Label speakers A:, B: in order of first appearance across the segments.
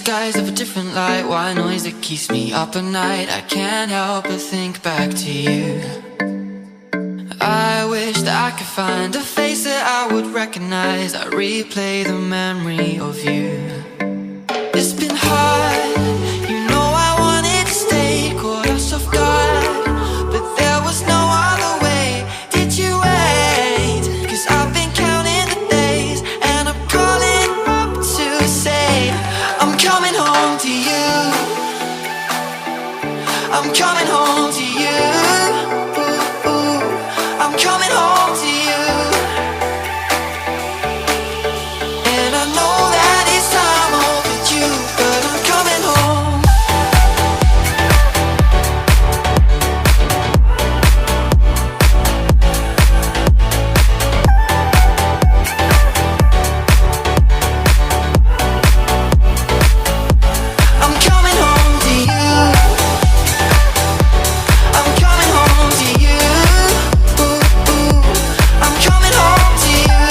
A: skies of a different light, white noise that keeps me up at night. I can't help but think back to you. I wish that I could find a face that I would recognize. I replay the memory of you. It's been hard, you know I wanted to stay, caught us off guard, but there was no other way. Did you wait? 'Cause I've been counting the days, and I'm calling up to say I'm coming home to you. I'm coming home to you. I'm coming home to you. And I know that it's time overdue, but I'm coming home. I'm coming home to you. I'm coming home to you. I'm coming home to you.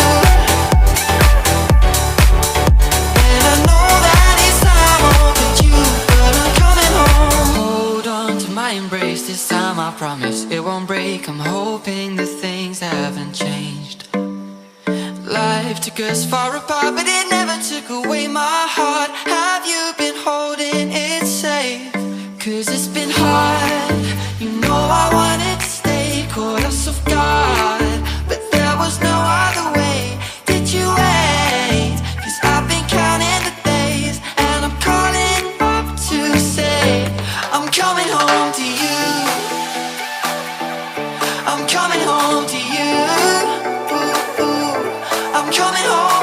A: And I know that it's time overdue, but I'm coming home. Hold on to my embrace, this time I promise it won't break. I'm hoping that things haven't changed. Life took us far apart, but it never took away my heart. Have you been holding it safe? 'Cause it's been hard, you know I wanted to stay, caught us off guard, but there was no other way. Did you wait? 'Cause I've been counting the days, and I'm calling up to say I'm coming home to you. I'm coming home to you. I'm coming home.